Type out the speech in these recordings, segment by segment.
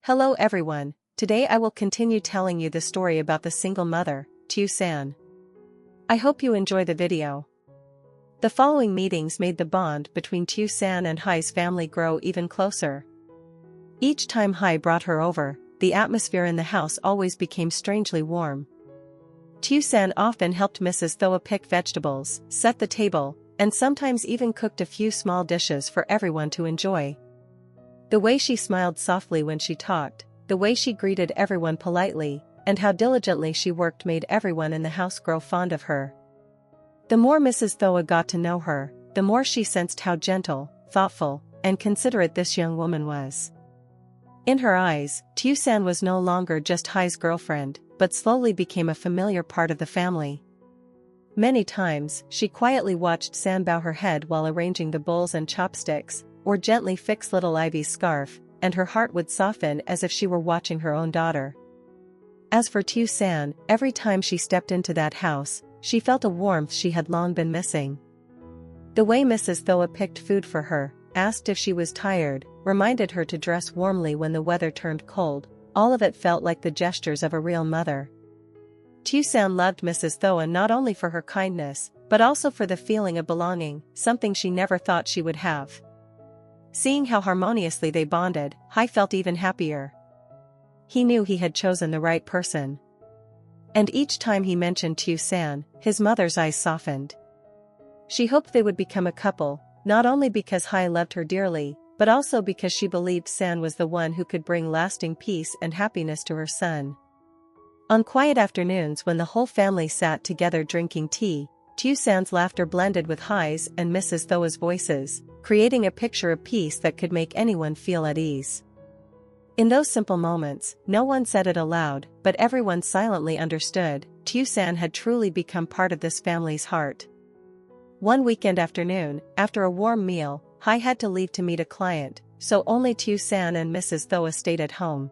Hello everyone, today I will continue telling you the story about the single mother, Tusan. I hope you enjoy the video. The following meetings made the bond between Tusan and Hai's family grow even closer. Each time Hai brought her over, the atmosphere in the house always became strangely warm. Tusan often helped Mrs. Thoa pick vegetables, set the table, and sometimes even cooked a few small dishes for everyone to enjoy. The way she smiled softly when she talked, the way she greeted everyone politely, and how diligently she worked made everyone in the house grow fond of her. The more Mrs. Thoa got to know her, the more she sensed how gentle, thoughtful, and considerate this young woman was. In her eyes, Tusan was no longer just Hai's girlfriend, but slowly became a familiar part of the family. Many times, she quietly watched San bow her head while arranging the bowls and chopsticks, or gently fix little Ivy's scarf, and her heart would soften as if she were watching her own daughter. As for Tusan, every time she stepped into that house, she felt a warmth she had long been missing. The way Mrs. Thoa picked food for her, asked if she was tired, reminded her to dress warmly when the weather turned cold, all of it felt like the gestures of a real mother. Tusan loved Mrs. Thoa not only for her kindness, but also for the feeling of belonging, something she never thought she would have. Seeing how harmoniously they bonded, Hai felt even happier. He knew he had chosen the right person. And each time he mentioned Tusan, his mother's eyes softened. She hoped they would become a couple, not only because Hai loved her dearly, but also because she believed San was the one who could bring lasting peace and happiness to her son. On quiet afternoons when the whole family sat together drinking tea, Tusan's laughter blended with Hai's and Mrs. Thoa's voices, creating a picture of peace that could make anyone feel at ease. In those simple moments, no one said it aloud, but everyone silently understood, Tusan had truly become part of this family's heart. One weekend afternoon, after a warm meal, Hai had to leave to meet a client, so only Tusan and Mrs. Thoa stayed at home.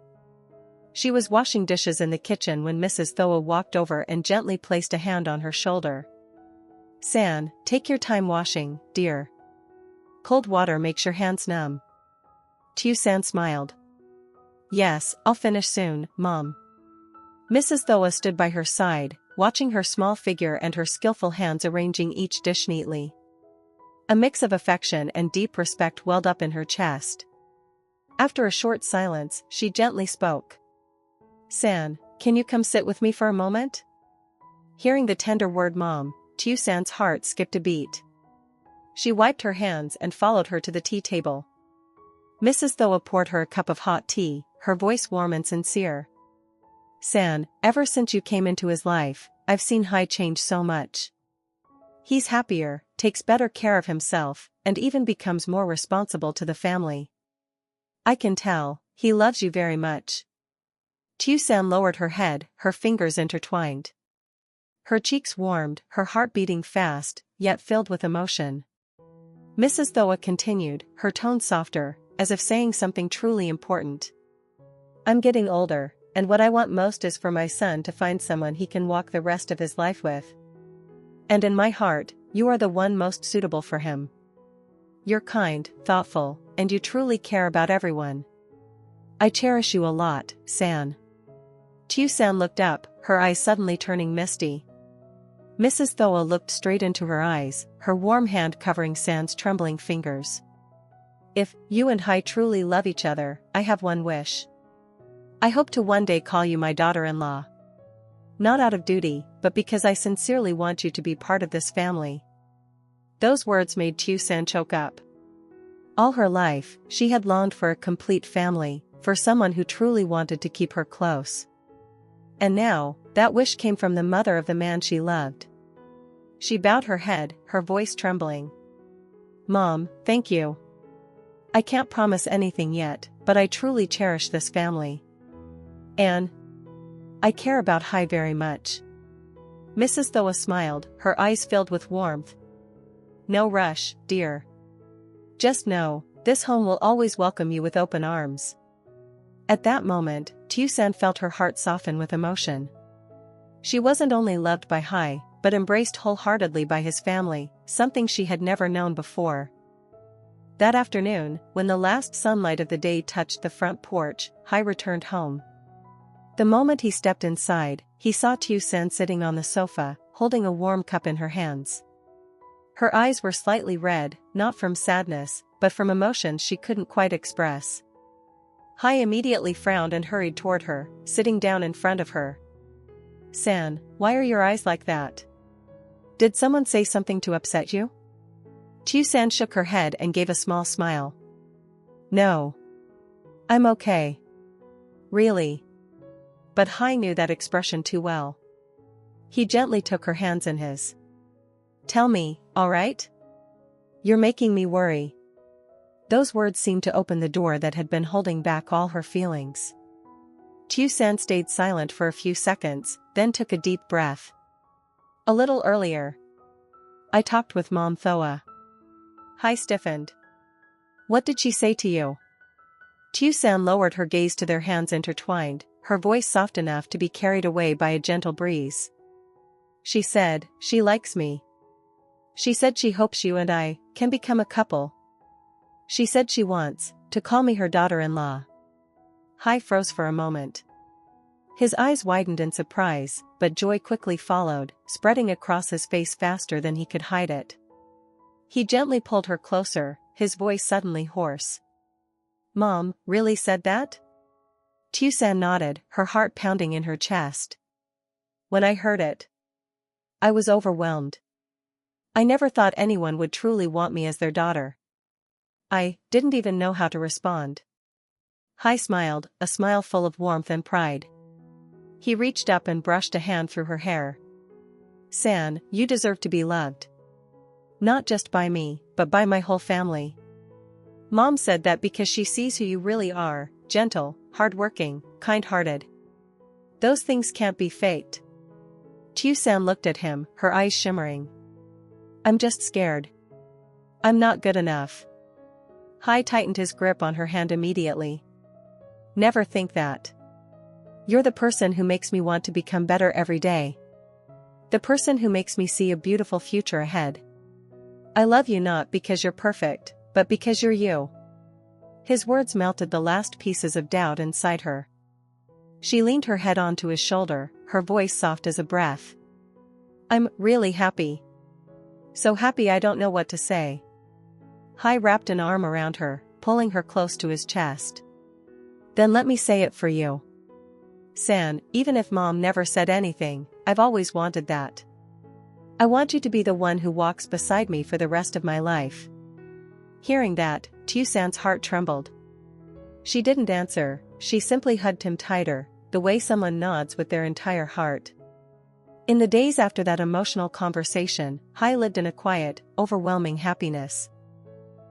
She was washing dishes in the kitchen when Mrs. Thoa walked over and gently placed a hand on her shoulder. "San, take your time washing, dear. Cold water makes your hands numb." Tusan smiled. "Yes, I'll finish soon, Mom." Mrs. Thoa stood by her side, watching her small figure and her skillful hands arranging each dish neatly. A mix of affection and deep respect welled up in her chest. After a short silence, she gently spoke. "San, can you come sit with me for a moment?" Hearing the tender word Mom, Tusan's heart skipped a beat. She wiped her hands and followed her to the tea table. Mrs. Thoa poured her a cup of hot tea, her voice warm and sincere. "San, ever since you came into his life, I've seen Hai change so much. He's happier, takes better care of himself, and even becomes more responsible to the family. I can tell, he loves you very much." Tusan lowered her head, her fingers intertwined. Her cheeks warmed, her heart beating fast, yet filled with emotion. Mrs. Thoa continued, her tone softer, as if saying something truly important. "I'm getting older, and what I want most is for my son to find someone he can walk the rest of his life with. And in my heart, you are the one most suitable for him. You're kind, thoughtful, and you truly care about everyone. I cherish you a lot, San." Tusan looked up, her eyes suddenly turning misty. Mrs. Thoa looked straight into her eyes, her warm hand covering San's trembling fingers. "If you and Hai truly love each other, I have one wish. I hope to one day call you my daughter-in-law. Not out of duty, but because I sincerely want you to be part of this family." Those words made Tusan choke up. All her life, she had longed for a complete family, for someone who truly wanted to keep her close. And now, that wish came from the mother of the man she loved. She bowed her head, her voice trembling. "Mom, thank you. I can't promise anything yet, but I truly cherish this family. And I care about Hai very much." Mrs. Thoa smiled, her eyes filled with warmth. "No rush, dear. Just know, this home will always welcome you with open arms." At that moment, Tusan felt her heart soften with emotion. She wasn't only loved by Hai, but embraced wholeheartedly by his family, something she had never known before. That afternoon, when the last sunlight of the day touched the front porch, Hai returned home. The moment he stepped inside, he saw Tusan sitting on the sofa, holding a warm cup in her hands. Her eyes were slightly red, not from sadness, but from emotions she couldn't quite express. Hai immediately frowned and hurried toward her, sitting down in front of her. "San, why are your eyes like that? Did someone say something to upset you?" Tusan shook her head and gave a small smile. "No. I'm okay." "Really?" But Hai knew that expression too well. He gently took her hands in his. "Tell me, alright? You're making me worry." Those words seemed to open the door that had been holding back all her feelings. Tusan stayed silent for a few seconds, then took a deep breath. "A little earlier. I talked with Mom Thoa." Hai stiffened. "What did she say to you?" Tusan lowered her gaze to their hands intertwined, her voice soft enough to be carried away by a gentle breeze. "She said, she likes me. She said she hopes you and I can become a couple. She said she wants to call me her daughter-in-law." Hai froze for a moment. His eyes widened in surprise, but joy quickly followed, spreading across his face faster than he could hide it. He gently pulled her closer, his voice suddenly hoarse. "Mom, really said that?" Tusan nodded, her heart pounding in her chest. "When I heard it, I was overwhelmed. I never thought anyone would truly want me as their daughter. I didn't even know how to respond." Hai smiled, a smile full of warmth and pride. He reached up and brushed a hand through her hair. "San, you deserve to be loved. Not just by me, but by my whole family. Mom said that because she sees who you really are, gentle, hardworking, kind-hearted. Those things can't be faked." Tusan looked at him, her eyes shimmering. "I'm just scared. I'm not good enough." Hai tightened his grip on her hand immediately. "Never think that. You're the person who makes me want to become better every day. The person who makes me see a beautiful future ahead. I love you not because you're perfect, but because you're you." His words melted the last pieces of doubt inside her. She leaned her head onto his shoulder, her voice soft as a breath. "I'm really happy. So happy I don't know what to say." Hai wrapped an arm around her, pulling her close to his chest. "Then let me say it for you. San, even if Mom never said anything, I've always wanted that. I want you to be the one who walks beside me for the rest of my life." Hearing that, Tusan's heart trembled. She didn't answer, she simply hugged him tighter, the way someone nods with their entire heart. In the days after that emotional conversation, Hai lived in a quiet, overwhelming happiness.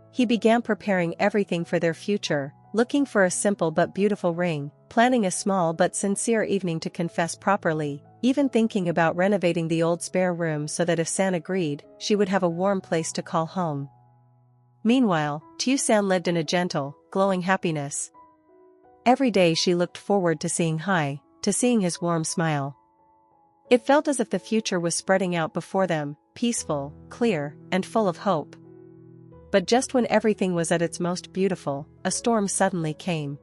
He began preparing everything for their future, looking for a simple but beautiful ring, planning a small but sincere evening to confess properly, even thinking about renovating the old spare room so that if San agreed, she would have a warm place to call home. Meanwhile, Tusan lived in a gentle, glowing happiness. Every day she looked forward to seeing Hai, to seeing his warm smile. It felt as if the future was spreading out before them, peaceful, clear, and full of hope. But just when everything was at its most beautiful, a storm suddenly came.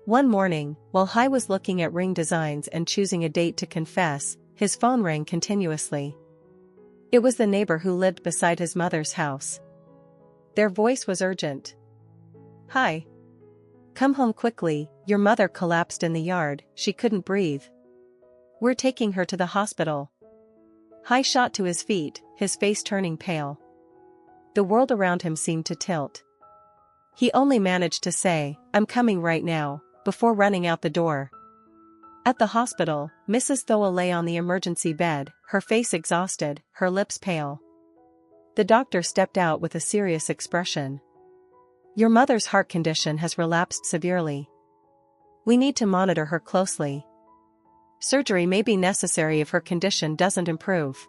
One morning, while Hai was looking at ring designs and choosing a date to confess, his phone rang continuously. It was the neighbor who lived beside his mother's house. Their voice was urgent. "Hai. Come home quickly, your mother collapsed in the yard, she couldn't breathe. We're taking her to the hospital." Hai shot to his feet, his face turning pale. The world around him seemed to tilt. He only managed to say, "I'm coming right now," before running out the door. At the hospital, Mrs. Thoa lay on the emergency bed, her face exhausted, her lips pale. The doctor stepped out with a serious expression. "Your mother's heart condition has relapsed severely. We need to monitor her closely. Surgery may be necessary if her condition doesn't improve."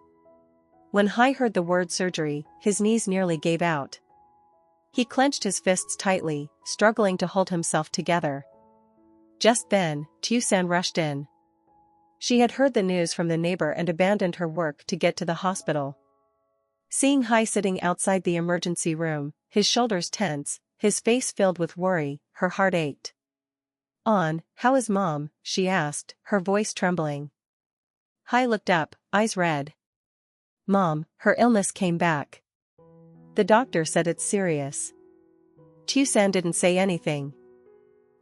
When Hai heard the word surgery, his knees nearly gave out. He clenched his fists tightly, struggling to hold himself together. Just then, Tusan rushed in. She had heard the news from the neighbor and abandoned her work to get to the hospital. Seeing Hai sitting outside the emergency room, his shoulders tense, his face filled with worry, her heart ached. How is Mom?" she asked, her voice trembling. Hai looked up, eyes red. "Mom, her illness came back. The doctor said it's serious." Tusan didn't say anything.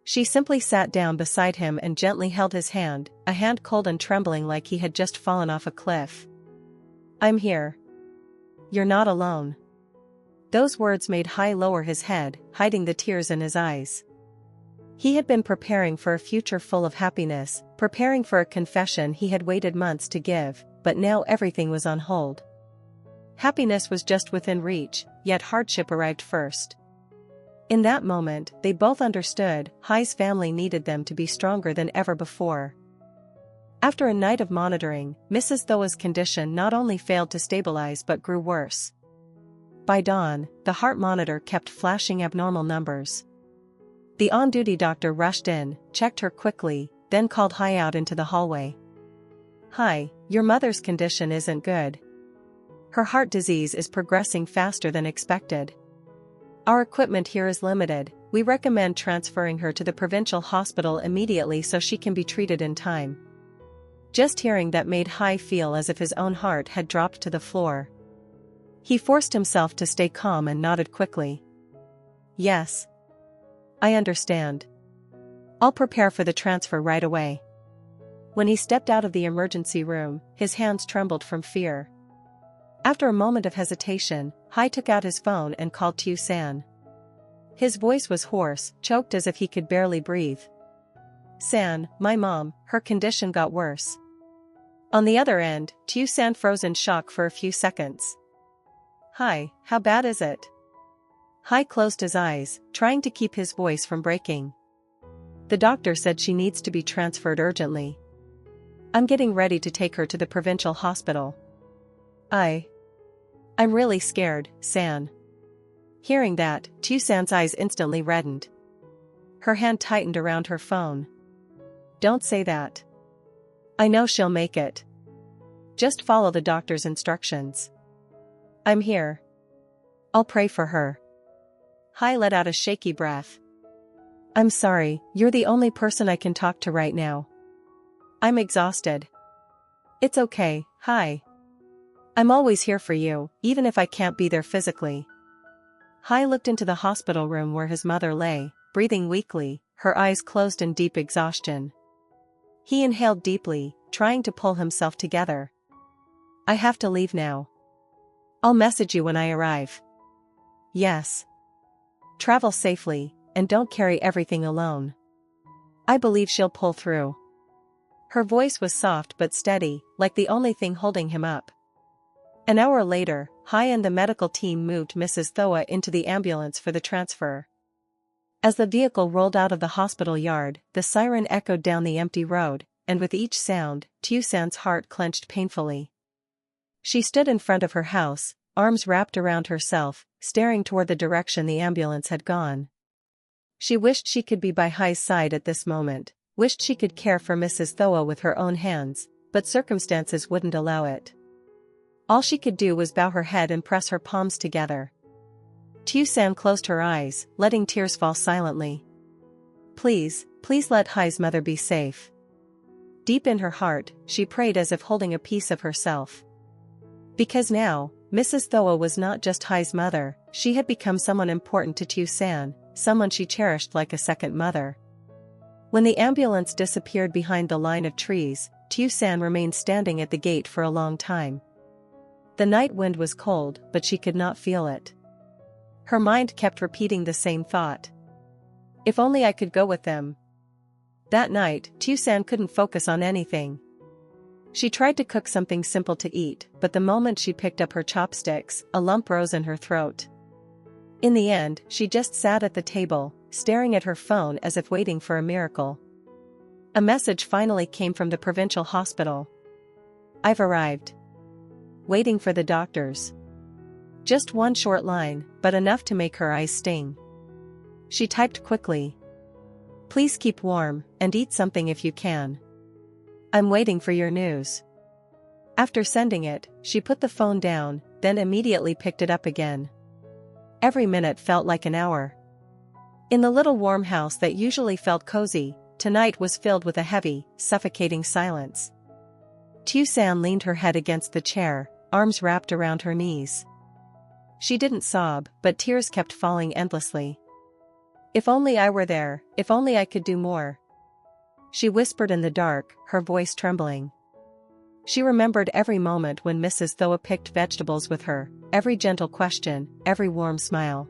She simply sat down beside him and gently held his hand, a hand cold and trembling like he had just fallen off a cliff. "I'm here. You're not alone." Those words made Hai lower his head, hiding the tears in his eyes. He had been preparing for a future full of happiness, preparing for a confession he had waited months to give, but now everything was on hold. Happiness was just within reach, yet hardship arrived first. In that moment, they both understood Hai's family needed them to be stronger than ever before. After a night of monitoring, Mrs. Thoa's condition not only failed to stabilize but grew worse. By dawn, the heart monitor kept flashing abnormal numbers. The on-duty doctor rushed in, checked her quickly, then called Hai out into the hallway. "Hai, your mother's condition isn't good. Her heart disease is progressing faster than expected. Our equipment here is limited. We recommend transferring her to the provincial hospital immediately so she can be treated in time." Just hearing that made Hai feel as if his own heart had dropped to the floor. He forced himself to stay calm and nodded quickly. "Yes. I understand. I'll prepare for the transfer right away." When he stepped out of the emergency room, his hands trembled from fear. After a moment of hesitation, Hai took out his phone and called Tusan. His voice was hoarse, choked as if he could barely breathe. "San, my mom, her condition got worse." On the other end, Tusan froze in shock for a few seconds. "Hai, how bad is it?" Hai closed his eyes, trying to keep his voice from breaking. "The doctor said she needs to be transferred urgently. I'm getting ready to take her to the provincial hospital." I'm really scared, San." Hearing that, Tusan's eyes instantly reddened. Her hand tightened around her phone. "Don't say that. I know she'll make it. Just follow the doctor's instructions. I'm here. I'll pray for her." Hai let out a shaky breath. "I'm sorry, you're the only person I can talk to right now. I'm exhausted." "It's okay, Hai. I'm always here for you, even if I can't be there physically." Hai looked into the hospital room where his mother lay, breathing weakly, her eyes closed in deep exhaustion. He inhaled deeply, trying to pull himself together. "I have to leave now. I'll message you when I arrive." "Yes. Travel safely, and don't carry everything alone. I believe she'll pull through." Her voice was soft but steady, like the only thing holding him up. An hour later, Hai and the medical team moved Mrs. Thoa into the ambulance for the transfer. As the vehicle rolled out of the hospital yard, the siren echoed down the empty road, and with each sound, Tusan's heart clenched painfully. She stood in front of her house, arms wrapped around herself, staring toward the direction the ambulance had gone. She wished she could be by Hai's side at this moment, wished she could care for Mrs. Thoa with her own hands, but circumstances wouldn't allow it. All she could do was bow her head and press her palms together. Tusan closed her eyes, letting tears fall silently. Please let Hai's mother be safe." Deep in her heart, she prayed as if holding a piece of herself. Because now, Mrs. Thoa was not just Hai's mother, she had become someone important to Tusan, someone she cherished like a second mother. When the ambulance disappeared behind the line of trees, Tusan remained standing at the gate for a long time. The night wind was cold, but she could not feel it. Her mind kept repeating the same thought. If only I could go with them. That night, Tusan couldn't focus on anything. She tried to cook something simple to eat, but the moment she picked up her chopsticks, a lump rose in her throat. In the end, she just sat at the table, staring at her phone as if waiting for a miracle. A message finally came from the provincial hospital. "I've arrived. Waiting for the doctors." Just one short line, but enough to make her eyes sting. She typed quickly. "Please keep warm, and eat something if you can. I'm waiting for your news." After sending it, she put the phone down, then immediately picked it up again. Every minute felt like an hour. In the little warm house that usually felt cozy, tonight was filled with a heavy, suffocating silence. Tusan leaned her head against the chair, arms wrapped around her knees. She didn't sob, but tears kept falling endlessly. "If only I were there, if only I could do more," she whispered in the dark, her voice trembling. She remembered every moment when Mrs. Thoa picked vegetables with her, every gentle question, every warm smile.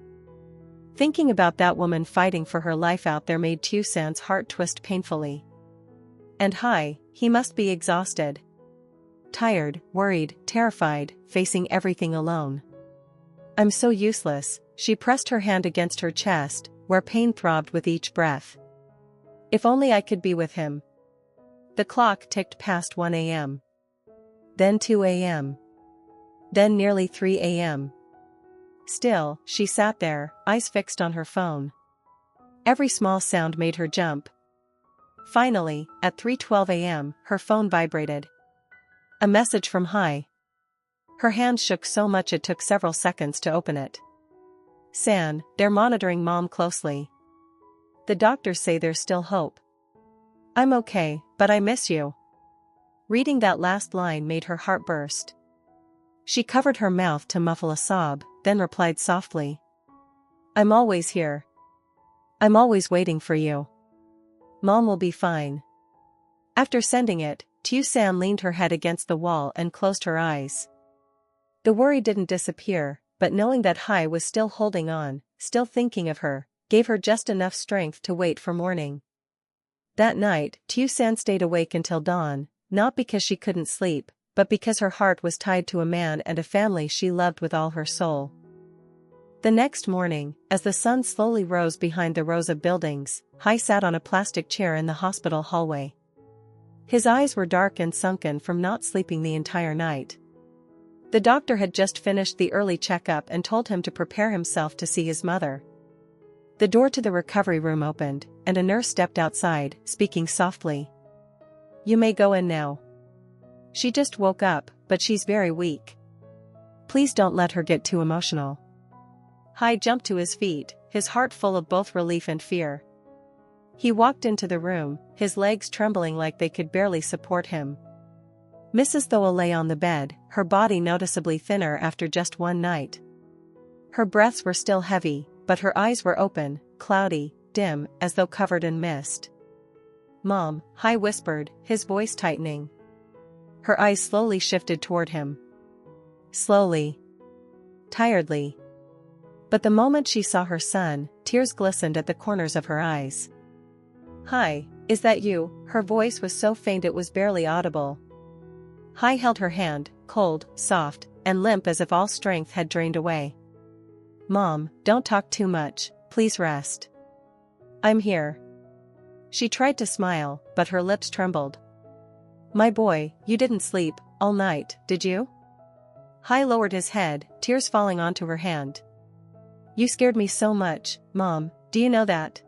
Thinking about that woman fighting for her life out there made Tusan's heart twist painfully. And he must be exhausted. Tired, worried, terrified, facing everything alone. "I'm so useless," she pressed her hand against her chest, where pain throbbed with each breath. "If only I could be with him." The clock ticked past 1 a.m. Then 2 a.m. Then nearly 3 a.m. Still, she sat there, eyes fixed on her phone. Every small sound made her jump. Finally, at 3:12 a.m., her phone vibrated. A message from Hai. Her hand shook so much it took several seconds to open it. "San, they're monitoring Mom closely. The doctors say there's still hope. I'm okay, but I miss you." Reading that last line made her heart burst. She covered her mouth to muffle a sob, then replied softly. "I'm always here. I'm always waiting for you. Mom will be fine." After sending it, Tusan leaned her head against the wall and closed her eyes. The worry didn't disappear, but knowing that Hai was still holding on, still thinking of her, gave her just enough strength to wait for morning. That night, Tusan stayed awake until dawn, not because she couldn't sleep, but because her heart was tied to a man and a family she loved with all her soul. The next morning, as the sun slowly rose behind the rows of buildings, Hai sat on a plastic chair in the hospital hallway. His eyes were dark and sunken from not sleeping the entire night. The doctor had just finished the early checkup and told him to prepare himself to see his mother. The door to the recovery room opened, and a nurse stepped outside, speaking softly. "You may go in now. She just woke up, but she's very weak. Please don't let her get too emotional." Hai jumped to his feet, his heart full of both relief and fear. He walked into the room, his legs trembling like they could barely support him. Mrs. Thoa lay on the bed, her body noticeably thinner after just one night. Her breaths were still heavy, but her eyes were open, cloudy, dim, as though covered in mist. "Mom," Hai whispered, his voice tightening. Her eyes slowly shifted toward him. Slowly. Tiredly. But the moment she saw her son, tears glistened at the corners of her eyes. "Hai, is that you?" Her voice was so faint it was barely audible. Hai held her hand, cold, soft, and limp as if all strength had drained away. "Mom, don't talk too much, please rest. I'm here." She tried to smile, but her lips trembled. "My boy, you didn't sleep all night, did you?" Hai lowered his head, tears falling onto her hand. "You scared me so much, Mom, do you know that?"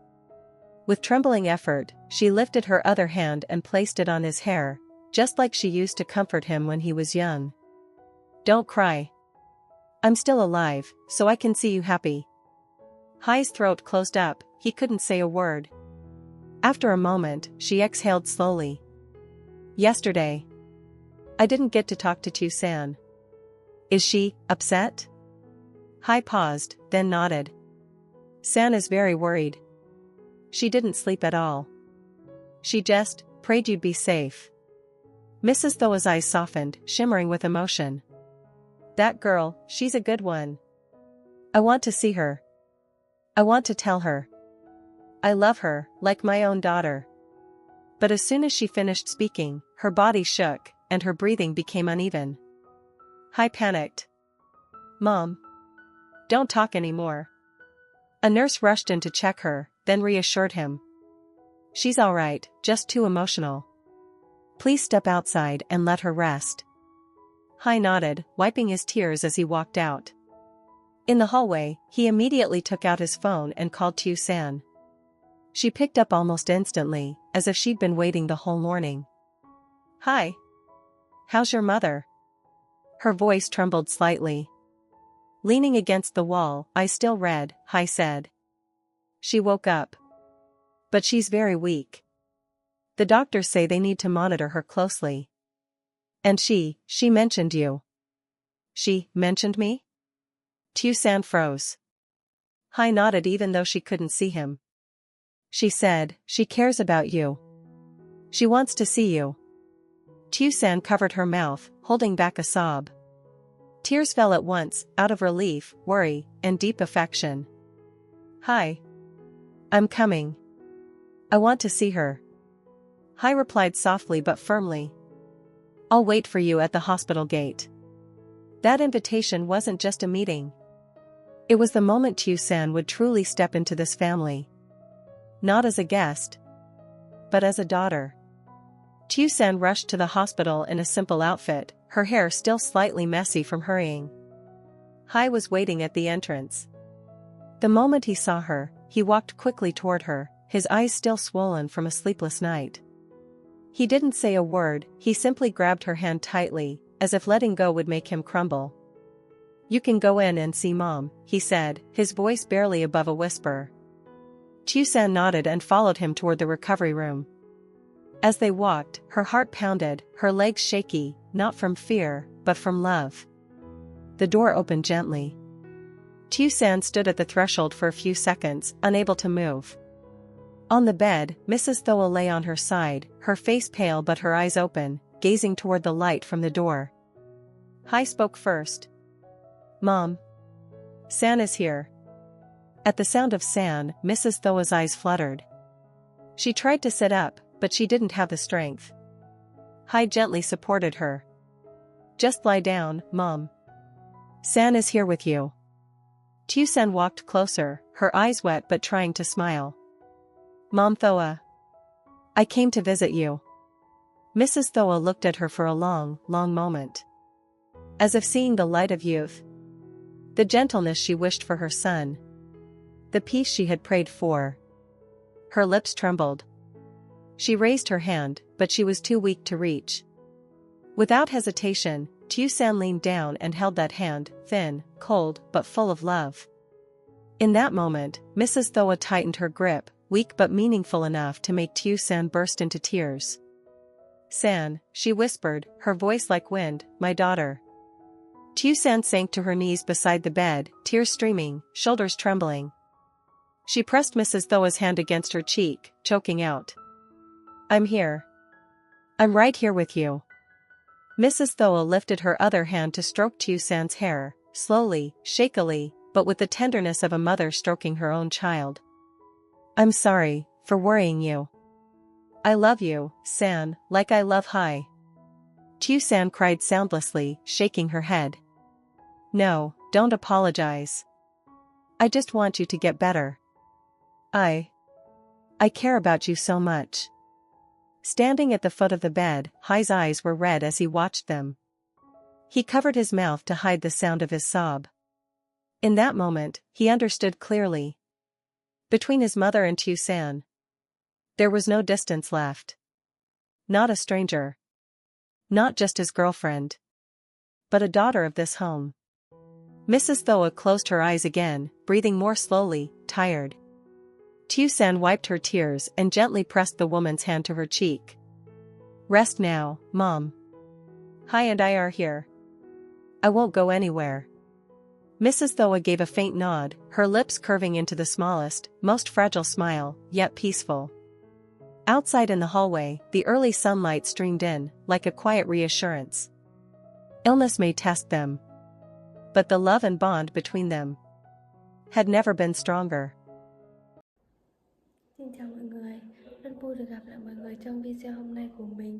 With trembling effort, she lifted her other hand and placed it on his hair, just like she used to comfort him when he was young. "Don't cry. I'm still alive, so I can see you happy." Hai's throat closed up, he couldn't say a word. After a moment, she exhaled slowly. "Yesterday, I didn't get to talk to Tusan. Is she upset?" Hai paused, then nodded. "San is very worried. She didn't sleep at all. She just prayed you'd be safe." Mrs. Thoa's eyes softened, shimmering with emotion. "That girl, she's a good one. I want to see her. I want to tell her. I love her, like my own daughter." But as soon as she finished speaking, her body shook, and her breathing became uneven. Hai panicked. "Mom, don't talk anymore." A nurse rushed in to check her, then reassured him. "She's all right, just too emotional. Please step outside and let her rest." Hai nodded, wiping his tears as he walked out. In the hallway, he immediately took out his phone and called Tusan. She picked up almost instantly, as if she'd been waiting the whole morning. "Hi. how's your mother? Her voice trembled slightly. Leaning against the wall, eyes still red, Hai said. She woke up. But she's very weak. The doctors say they need to monitor her closely. And she mentioned you. She mentioned me? Tusan froze. Hai nodded even though she couldn't see him. She said, she cares about you. She wants to see you. Tusan covered her mouth, holding back a sob. Tears fell at once, out of relief, worry, and deep affection. Hai. I'm coming. I want to see her. Hai replied softly but firmly. I'll wait for you at the hospital gate. That invitation wasn't just a meeting. It was the moment Tusan would truly step into this family. Not as a guest, but as a daughter. Tusan rushed to the hospital in a simple outfit, her hair still slightly messy from hurrying. Hai was waiting at the entrance. The moment he saw her, he walked quickly toward her, his eyes still swollen from a sleepless night. He didn't say a word, he simply grabbed her hand tightly, as if letting go would make him crumble. You can go in and see Mom, he said, his voice barely above a whisper. Tusan nodded and followed him toward the recovery room. As they walked, her heart pounded, her legs shaky, not from fear, but from love. The door opened gently. Tusan stood at the threshold for a few seconds, unable to move. On the bed, Mrs. Thoa lay on her side, her face pale but her eyes open, gazing toward the light from the door. Hai spoke first. Mom. San is here. At the sound of San, Mrs. Thoa's eyes fluttered. She tried to sit up, but she didn't have the strength. Hai gently supported her. Just lie down, Mom. San is here with you. Tusan walked closer, her eyes wet but trying to smile. Mom Thoa. I came to visit you. Mrs. Thoa looked at her for a long, long moment. As if seeing the light of youth. The gentleness she wished for her son. The peace she had prayed for. Her lips trembled. She raised her hand, but she was too weak to reach. Without hesitation, Tusan leaned down and held that hand, thin, cold, but full of love. In that moment, Mrs. Thoa tightened her grip, weak but meaningful enough to make Tusan burst into tears. San, she whispered, her voice like wind, my daughter. Tusan sank to her knees beside the bed, tears streaming, shoulders trembling. She pressed Mrs. Thoa's hand against her cheek, choking out. I'm here. I'm right here with you. Mrs. Thoa lifted her other hand to stroke Tusan's hair, slowly, shakily, but with the tenderness of a mother stroking her own child. I'm sorry for worrying you. I love you, San, like I love Hai. Tusan cried soundlessly, shaking her head. No, don't apologize. I just want you to get better. I care about you so much. Standing at the foot of the bed, Hai's eyes were red as he watched them. He covered his mouth to hide the sound of his sob. In that moment, he understood clearly. Between his mother and Tusan, there was no distance left. Not a stranger. Not just his girlfriend. But a daughter of this home. Mrs. Thoa closed her eyes again, breathing more slowly, tired. Tusan wiped her tears and gently pressed the woman's hand to her cheek. Rest now, Mom. Hai and I are here. I won't go anywhere. Mrs. Thoa gave a faint nod, her lips curving into the smallest, most fragile smile, yet peaceful. Outside in the hallway, the early sunlight streamed in, like a quiet reassurance. Illness may test them. But the love and bond between them had never been stronger. Xin chào mọi người, rất vui được gặp lại mọi người trong video hôm nay của mình.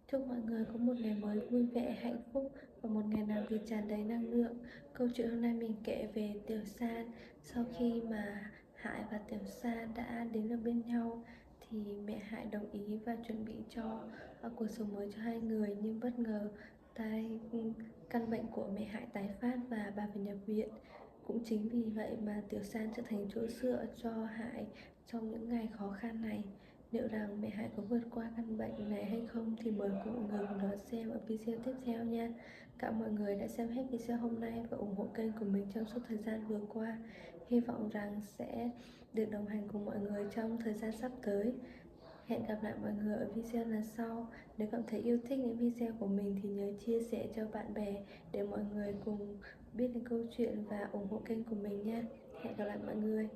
Chúc mọi người có một ngày mới vui vẻ, hạnh phúc và một ngày làm việc tràn đầy năng lượng. Câu chuyện hôm nay mình kể về Tiểu San. Sau khi mà Hải và Tiểu San đã đến được bên nhau thì mẹ Hải đồng ý và chuẩn bị cho cuộc sống mới cho hai người, nhưng bất ngờ căn bệnh của mẹ Hải tái phát và bà phải nhập viện. Cũng chính vì vậy mà Tiểu San trở thành chỗ dựa cho Hải trong những ngày khó khăn này. Liệu rằng mẹ Hải có vượt qua căn bệnh này hay không thì mời mọi người cùng đón xem ở video tiếp theo nha. Cảm ơn mọi người đã xem hết video hôm nay và ủng hộ kênh của mình trong suốt thời gian vừa qua. Hy vọng rằng sẽ được đồng hành cùng mọi người trong thời gian sắp tới. Hẹn gặp lại mọi người ở video lần sau. Nếu cảm thấy yêu thích những video của mình thì nhớ chia sẻ cho bạn bè để mọi người cùng biết đến câu chuyện và ủng hộ kênh của mình nha. Hẹn gặp lại mọi người.